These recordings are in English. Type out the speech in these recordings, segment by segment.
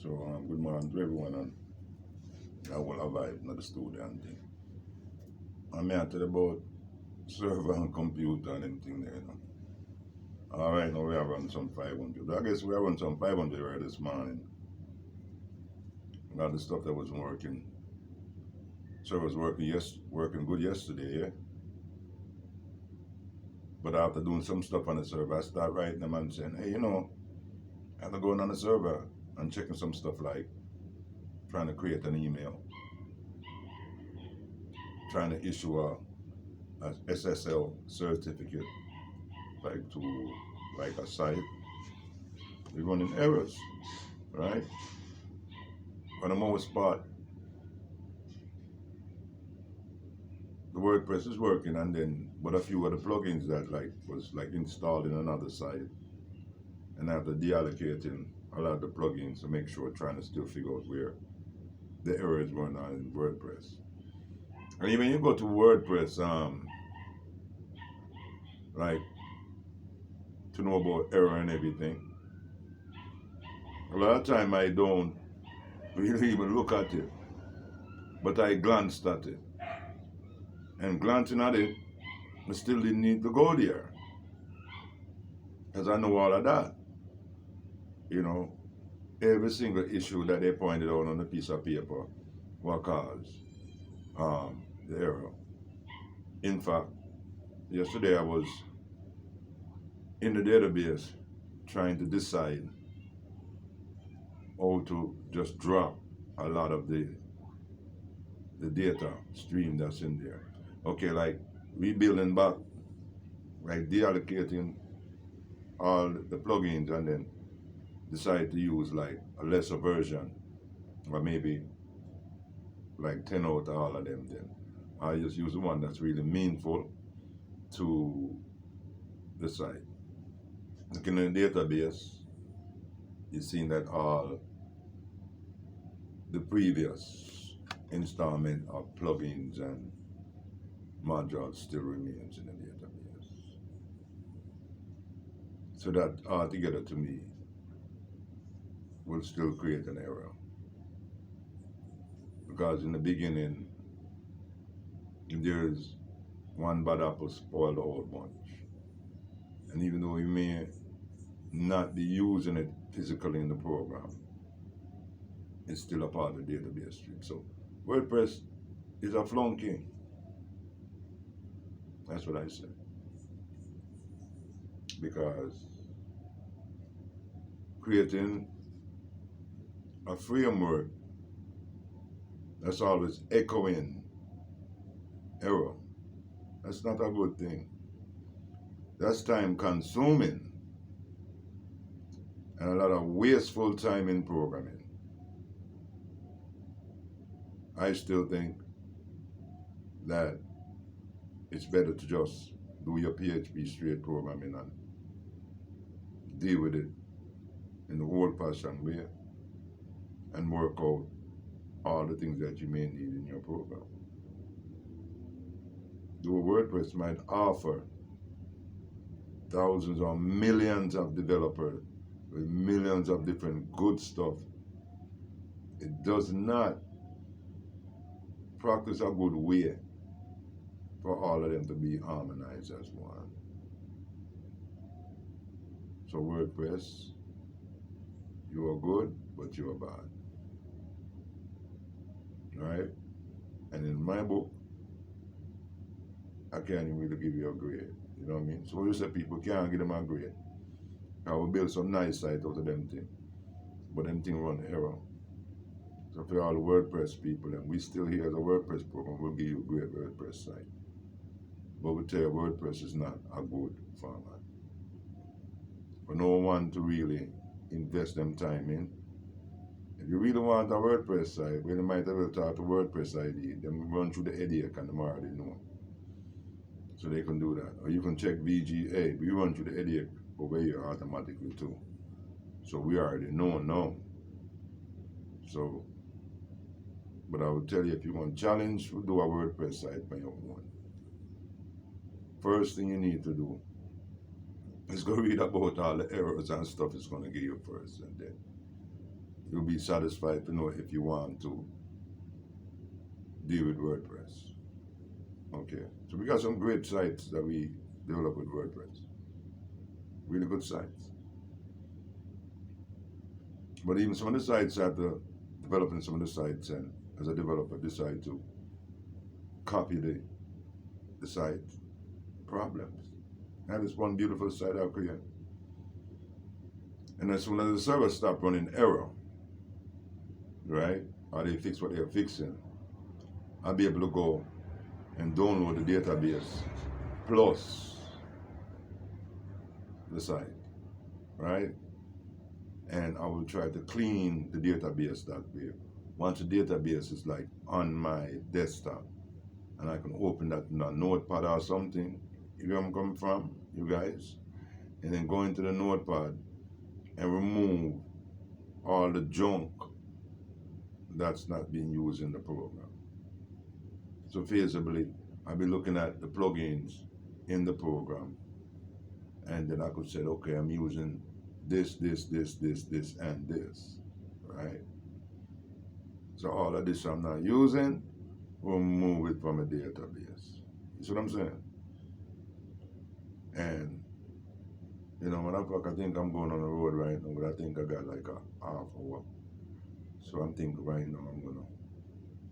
So good morning to everyone and I will vibe in the studio and thing. I'm here to about server and computer and everything there, you know. Alright, now we are running some 500. I guess we are running some 500 right this morning. Got the stuff that wasn't working. Server was working good yesterday, yeah. But after doing some stuff on the server, I start writing them and saying, hey, you know, after going on the server and checking some stuff like trying to create an email, trying to issue a SSL certificate, like to like a site, we're running errors, right? For the most part, the WordPress is working, and then but a few of the plugins that was installed in another site, and after deallocating a lot of the plugins to make sure trying to still figure out where the error is going on in WordPress. And even you go to WordPress, like to know about error and everything, a lot of time I don't really even look at it, but I glanced at it. And glancing at it, I still didn't need to go there, because I know all of that. You know, every single issue that they pointed out on a piece of paper will cause the error. In fact, yesterday I was in the database trying to decide how to just drop a lot of the data stream that's in there. Okay, like rebuilding back, like deallocating all the plugins and then decide to use like a lesser version, or maybe like 10 out of all of them. Then I just use the one that's really meaningful to the site. Looking in the database, you've seen that all the previous installment of plugins and modules still remains in the database. So that altogether to me will still create an error. Because in the beginning, there's one bad apple spoiled the whole bunch. And even though you may not be using it physically in the program, it's still a part of the database stream. So WordPress is a flunky. That's what I say. Because creating a framework that's always echoing error, that's not a good thing. That's time consuming and a lot of wasteful time in programming. I still think that it's better to just do your PHP straight programming and deal with it in the old-fashioned way and work out all the things that you may need in your program. Though WordPress might offer thousands or millions of developers with millions of different good stuff, it does not practice a good way for all of them to be harmonized as one. So WordPress, you are good, but you are bad. Right? And in my book, I can't even really give you a grade. You know what I mean? So you say people can't give them a grade. I will build some nice site out of them thing, but them thing run error. So for all the WordPress people, and we still here as a WordPress program, we'll give you a great WordPress site. But we tell you WordPress is not a good format. For no one to really invest them time in. If you really want a WordPress site, well, you might as well talk to WordPress ID. Them run through the headache and them already know. So they can do that. Or you can check VGA. We run through the headache over here automatically too. So we already know now. So, but I will tell you, if you want challenge, we'll do a WordPress site by your own. First thing you need to do is go read about all the errors and stuff it's going to give you first, and then you'll be satisfied to know if you want to deal with WordPress. Okay, so we got some great sites that we develop with WordPress. Really good sites. But even some of the sites, after developing some of the sites, and as a developer decide to copy the site, problems. I have this one beautiful site I create. And as soon as the server stop running error, right, or they fix what they're fixing, I'll be able to go and download the database plus the site, right? And I will try to clean the database that way. Once the database is like on my desktop, and I can open that in a notepad or something, you know where I'm coming from, you guys? And then go into the notepad and remove all the junk that's not being used in the program. So feasibly, I'll be looking at the plugins in the program, and then I could say, okay, I'm using this, and this, right? So all of this I'm not using, we'll move it from a database. You see what I'm saying? And, you know, when I think I'm going on the road right now, but I think I got like a half hour. So I'm thinking right now I'm gonna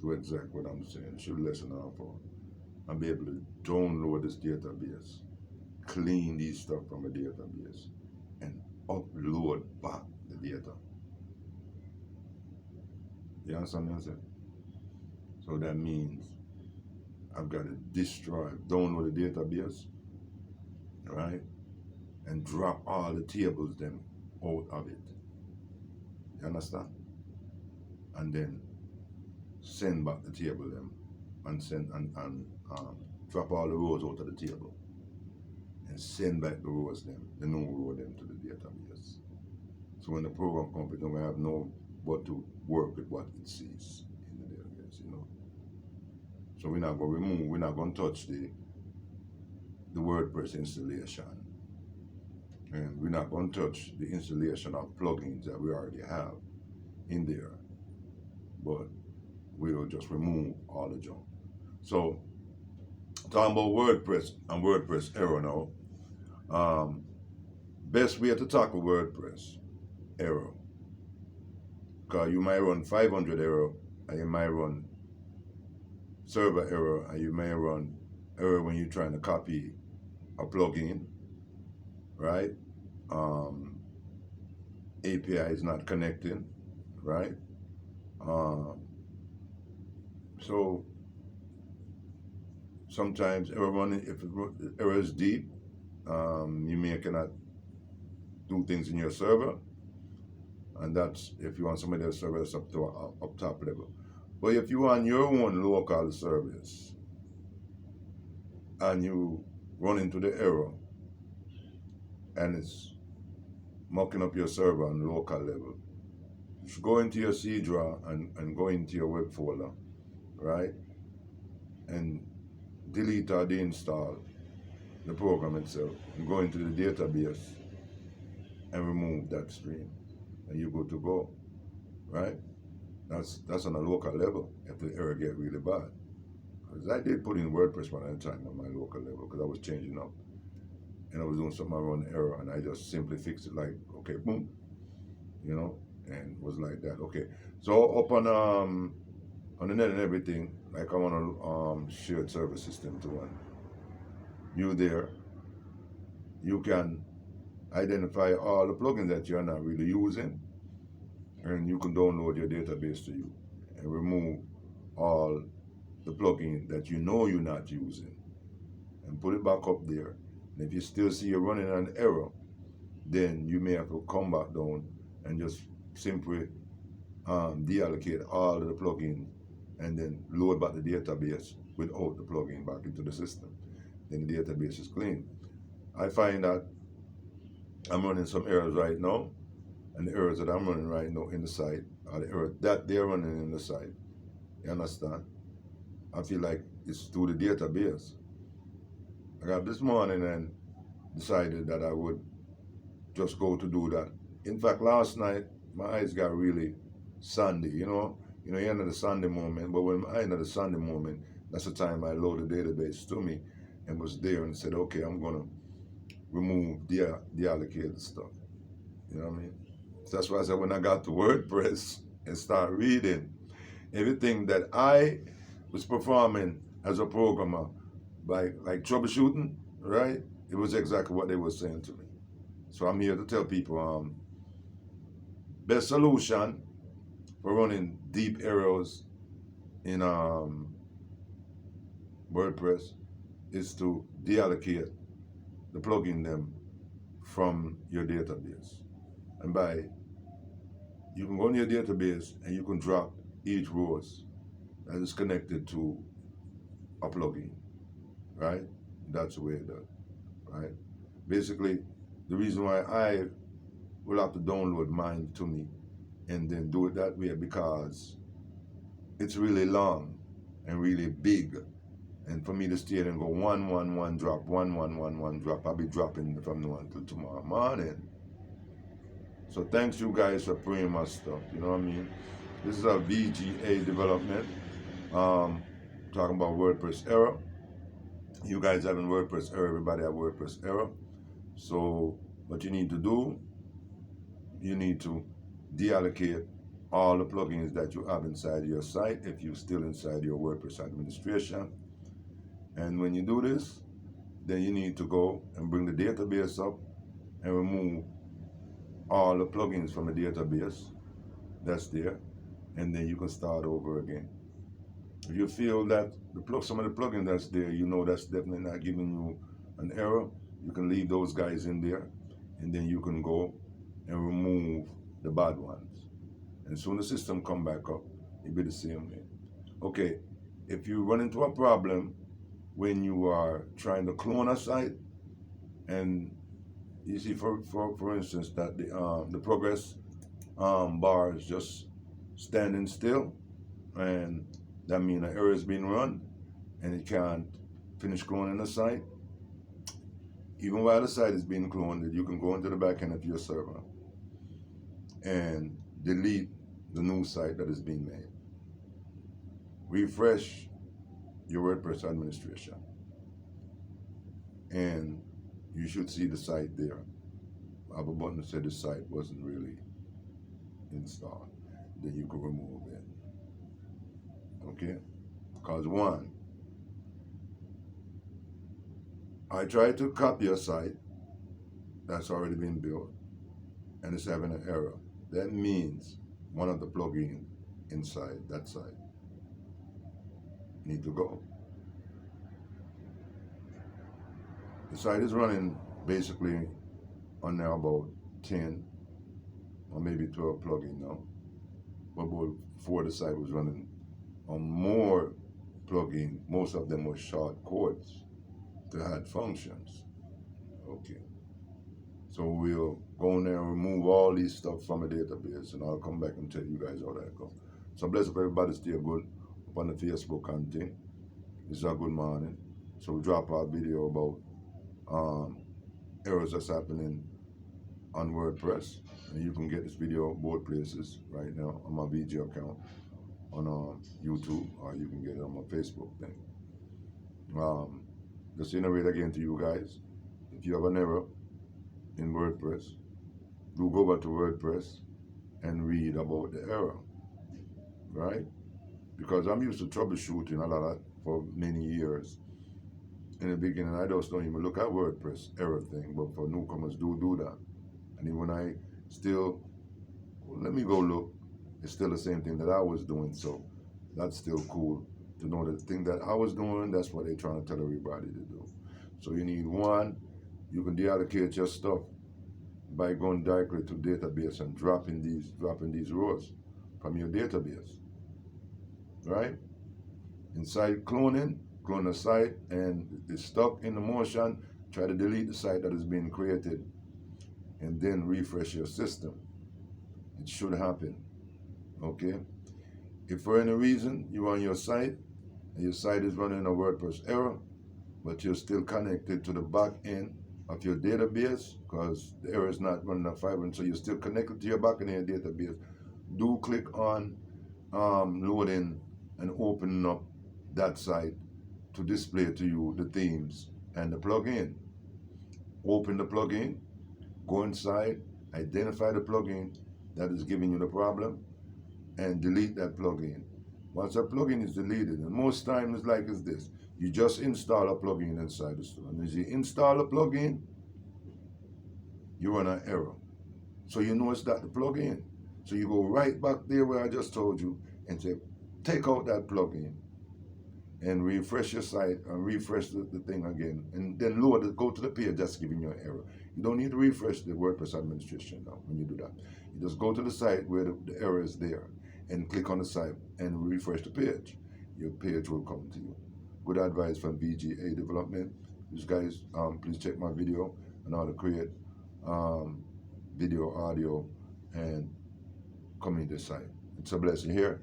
do exactly what I'm saying, should less than half hour. I'll be able to download this database, clean these stuff from a database, and upload back the data. You understand what I'm saying? So that means I've got to download the database, right? And drop all the tables them out of it. You understand? And then send back the table them and drop all the rows out of the table and send back the rows them, the new row them to the database. So when the program comes, it's gonna have no but to work with what it sees in the database, you know. So we're not gonna touch the WordPress installation. And we're not going to touch the installation of plugins that we already have in there, but we'll just remove all the junk. So, talking about WordPress and WordPress Error now, best way to tackle WordPress Error, because you might run 500 error, and you might run server error, and you may run error when you're trying to copy a plugin, right? API is not connecting, right? So sometimes error running, if error is deep, you may cannot do things in your server, and that's if you want somebody else's server that's up top level. But if you want your own local service and you run into the error and it's mucking up your server on local level, just go into your C drawer and go into your web folder, right? And delete or deinstall the program itself and go into the database and remove that stream, and you're good to go, right? That's on a local level if the error get really bad. Because I did put in WordPress one at a time on my local level because I was changing up and I was doing something around error, and I just simply fixed it like, okay, boom, you know, and was like that. Okay, so up on the net and everything, like I'm on a shared server system too, and you there, you can identify all the plugins that you're not really using, and you can download your database to you and remove all the plugins that you know you're not using and put it back up there. And if you still see you're running an error, then you may have to come back down and just simply deallocate all of the plugins and then load back the database without the plugin back into the system. Then the database is clean. I find that I'm running some errors right now, and the errors that I'm running right now in the site are the errors that they're running in the site. You understand? I feel like it's through the database. I got this morning and decided that I would just go to do that. In fact, last night, my eyes got really Sunday, you end of the Sunday moment, but when I end of the Sunday moment, that's the time I load the database to me and was there and said, okay, I'm gonna remove deallocated stuff. You know what I mean? So that's why I said when I got to WordPress and start reading, everything that I was performing as a programmer by like troubleshooting, right? It was exactly what they were saying to me. So I'm here to tell people, best solution for running deep errors in WordPress is to deallocate the plugin them from your database. And you can go in your database and you can drop each rows that is connected to a plugin, right? That's the way it does, right? Basically, the reason why I will have to download mine to me and then do it that way because it's really long and really big. And for me to stay and go 1, 1, 1, drop, 1, 1, 1, 1, drop, I'll be dropping from now until tomorrow morning. So thanks you guys for praying my stuff, you know what I mean? This is a VGA development, talking about WordPress Error. You guys having WordPress Error, everybody have WordPress Error. So what you need to do, you need to deallocate all the plugins that you have inside your site if you're still inside your WordPress administration. And when you do this, then you need to go and bring the database up and remove all the plugins from the database that's there, and then you can start over again. If you feel that some of the plugins that's there, that's definitely not giving you an error, you can leave those guys in there, and then you can go and remove the bad ones. And soon the system come back up, it'll be the same way. Okay, if you run into a problem when you are trying to clone a site, and you see, for instance, that the progress bar is just standing still, and that means an error is being run, and it can't finish cloning the site. Even while the site is being cloned, you can go into the back end of your server and delete the new site that is being made. Refresh your WordPress administration, and you should see the site there. I have a button that said the site wasn't really installed. Then you can remove it. Okay? Because one, I tried to copy a site that's already been built and it's having an error. That means one of the plugins inside that site need to go. The site is running basically on now about 10 or maybe 12 plugins now. But before the site was running on more plugins, most of them were short codes to add functions. Okay. So we'll go in there and remove all these stuff from the database, and I'll come back and tell you guys how that goes. So bless up everybody, stay good up on the Facebook content. It's a good morning. So we drop our video about errors that's happening on WordPress, and you can get this video both places right now on my VGA account on YouTube, or you can get it on my Facebook thing. Just to iterate again to you guys, if you have an error in WordPress, do go back to WordPress and read about the error, right? Because I'm used to troubleshooting a lot of for many years. In the beginning, I just don't even look at WordPress error thing, but for newcomers, do that. And then when let me go look, it's still the same thing that I was doing, so that's still cool to know that the thing that I was doing, that's what they're trying to tell everybody to do. So you need one, you can deallocate your stuff by going directly to database and dropping these rows from your database, right? Inside cloning, clone the site, and it's stuck in the motion, try to delete the site that is being created, and then refresh your system. It should happen, okay? If for any reason you're on your site, and your site is running a WordPress error, but you're still connected to the back end of your database, because the error is not running a fiber, and so you're still connected to your back end of your database, do click on loading and opening up that site to display to you the themes and the plugin. Open the plugin, go inside, identify the plugin that is giving you the problem, and delete that plugin. Once a plugin is deleted, and most times it's like this, you just install a plugin inside the store. And as you install a plugin, you run an error. So you know it's not the plugin. So you go right back there where I just told you and say, take out that plugin and refresh your site and refresh the thing again. And then load it, go to the page that's giving you an error. You don't need to refresh the WordPress administration now when you do that. You just go to the site where the error is there and click on the site and refresh the page. Your page will come to you. Good advice from VGA Development. These guys, please check my video on how to create video, audio, and community site. It's a blessing here.